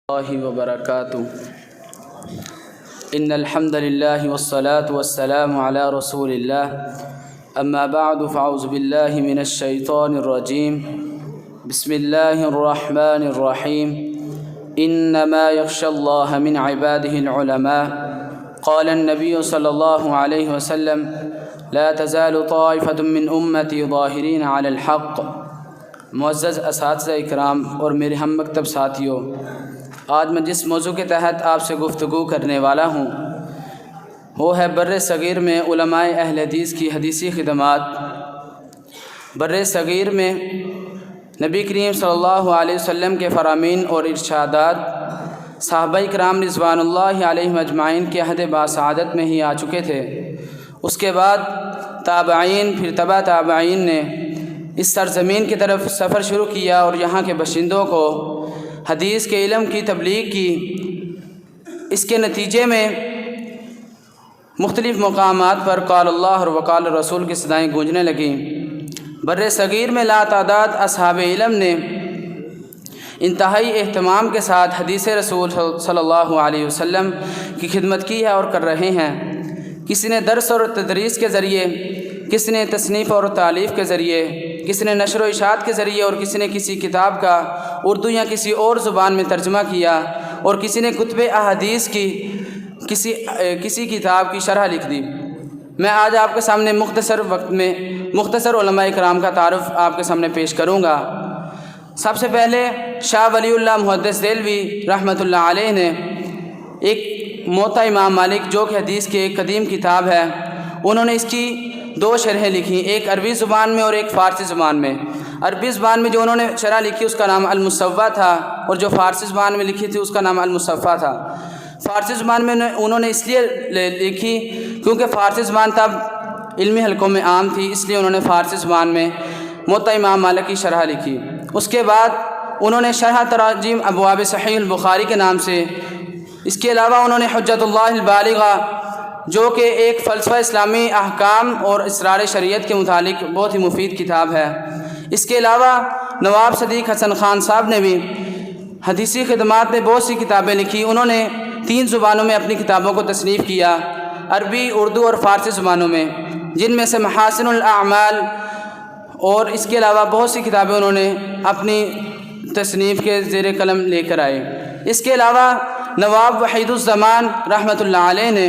اللہ وبرکاتہ ان الحمد للہ والصلاة والسلام علی رسول اللہ اما بعد فاعوذ باللہ من الشیطان الرجیم بسم اللہ الرحمن الرحیم انما یخشی اللہ من عباده العلماء قال النبی صلی اللہ علیہ وسلم لا تزال طائفة من امتی ظاہرین علی الحق۔ معزز اساتذہ اکرام اور میرے ہم مکتب ساتھیوں، آج میں جس موضوع کے تحت آپ سے گفتگو کرنے والا ہوں وہ ہے بر صغیر میں علماء اہل حدیث کی حدیثی خدمات۔ بر صغیر میں نبی کریم صلی اللہ علیہ وسلم کے فرامین اور ارشادات صحابہ کرام رضوان اللہ علیہم اجمعین کے عہد باسعادت میں ہی آ چکے تھے۔ اس کے بعد تابعین پھر تبع تابعین نے اس سرزمین کی طرف سفر شروع کیا اور یہاں کے باشندوں کو حدیث کے علم کی تبلیغ کی۔ اس کے نتیجے میں مختلف مقامات پر قال اللہ اور وقال رسول کی صدائیں گونجنے لگیں۔ بر صغیر میں لاتعداد اصحاب علم نے انتہائی اہتمام کے ساتھ حدیث رسول صلی اللہ علیہ وسلم کی خدمت کی ہے اور کر رہے ہیں۔ کسی نے درس اور تدریس کے ذریعے، کسی نے تصنیف اور تالیف کے ذریعے، کسی نے نشر و اشاعت کے ذریعے، اور کسی نے کسی کتاب کا اردو یا کسی اور زبان میں ترجمہ کیا، اور کسی نے کتب احادیث کی کسی کتاب کی شرح لکھ دی۔ میں آج آپ کے سامنے مختصر وقت میں مختصر علماء کرام کا تعارف آپ کے سامنے پیش کروں گا۔ سب سے پہلے شاہ ولی اللہ محدث دہلوی رحمۃ اللہ علیہ نے ایک موطا امام مالک جو کہ حدیث کی ایک قدیم کتاب ہے، انہوں نے اس کی دو شرحیں لکھی، ایک عربی زبان میں اور ایک فارسی زبان میں۔ عربی زبان میں جو انہوں نے شرح لکھی اس کا نام المصوّع تھا، اور جو فارسی زبان میں لکھی تھی اس کا نام المصفّیٰ تھا۔ فارسی زبان میں انہوں نے اس لیے لکھی کیونکہ فارسی زبان تب علمی حلقوں میں عام تھی، اس لیے انہوں نے فارسی زبان میں موطا امام مالک کی شرح لکھی۔ اس کے بعد انہوں نے شرح تراجیم ابواب صحیح البخاری کے نام سے، اس کے علاوہ انہوں نے حجت اللہ البالغہ جو کہ ایک فلسفہ اسلامی احکام اور اسرار شریعت کے متعلق بہت ہی مفید کتاب ہے۔ اس کے علاوہ نواب صدیق حسن خان صاحب نے بھی حدیثی خدمات میں بہت سی کتابیں لکھی۔ انہوں نے 3 زبانوں میں اپنی کتابوں کو تصنیف کیا، عربی، اردو اور فارسی زبانوں میں، جن میں سے محاسن الاعمال، اور اس کے علاوہ بہت سی کتابیں انہوں نے اپنی تصنیف کے زیر قلم لے کر آئے۔ اس کے علاوہ نواب وحید الزمان رحمۃ اللہ علیہ نے،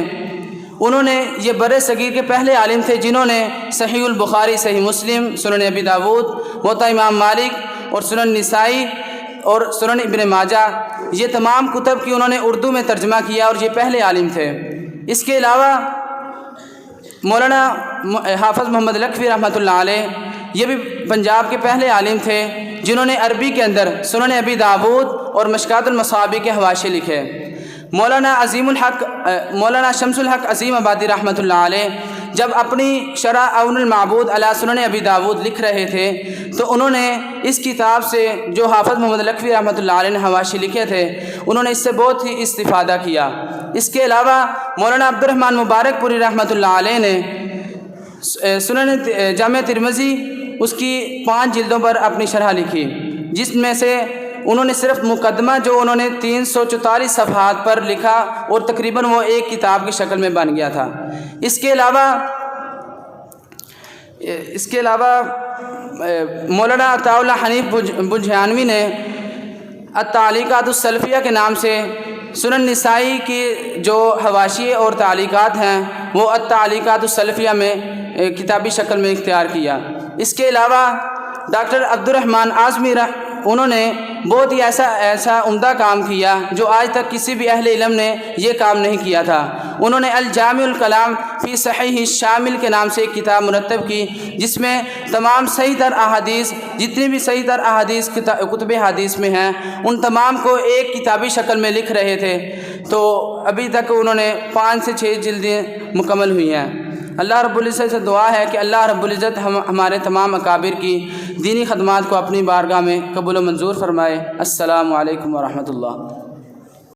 انہوں نے یہ بر صغیر کے پہلے عالم تھے جنہوں نے صحیح البخاری، صحیح مسلم، سنن ابی داود، موطا امام مالک اور سنن نسائی اور سنن ابن ماجہ، یہ تمام کتب کی انہوں نے اردو میں ترجمہ کیا اور یہ پہلے عالم تھے۔ اس کے علاوہ مولانا حافظ محمد لکھوی رحمۃ اللہ علیہ، یہ بھی پنجاب کے پہلے عالم تھے جنہوں نے عربی کے اندر سنن ابی داود اور مشکات المصابیح کے حواشے لکھے۔ مولانا شمس الحق عظیم آبادی رحمۃ اللہ علیہ جب اپنی شرح عون المعبود علی سنن ابی داود لکھ رہے تھے تو انہوں نے اس کتاب سے، جو حافظ محمد لکھوی رحمۃ اللہ علیہ نے حواشی لکھے تھے، انہوں نے اس سے بہت ہی استفادہ کیا۔ اس کے علاوہ مولانا عبد الرحمن مبارک پوری رحمۃ اللہ علیہ نے سنن جامع ترمذی، اس کی 5 جلدوں پر اپنی شرح لکھی، جس میں سے انہوں نے صرف مقدمہ جو انہوں نے 344 صفحات پر لکھا اور تقریباً وہ ایک کتاب کی شکل میں بن گیا تھا۔ اس کے علاوہ مولانا عطاء اللہ حنیف بجھانوی نے التعلیقات السلفیہ کے نام سے سنن نسائی کی جو حواشی اور تعلیقات ہیں وہ التعلیقات السلفیہ میں کتابی شکل میں اختیار کیا۔ اس کے علاوہ ڈاکٹر عبد الرحمن اعظمی انہوں نے بہت ہی ایسا عمدہ کام کیا جو آج تک کسی بھی اہل علم نے یہ کام نہیں کیا تھا۔ انہوں نے الجامع الکلام فی صحیح الشامل کے نام سے ایک کتاب مرتب کی، جس میں تمام صحیح تر احادیث، جتنی بھی صحیح تر احادیث کتب حدیث میں ہیں، ان تمام کو ایک کتابی شکل میں لکھ رہے تھے۔ تو ابھی تک انہوں نے 5 سے 6 جلدیں مکمل ہوئی ہیں۔ اللہ رب العزت سے دعا ہے کہ اللہ رب العزت ہمارے تمام اکابر کی دینی خدمات کو اپنی بارگاہ میں قبول و منظور فرمائے۔ السلام علیکم ورحمۃ اللہ۔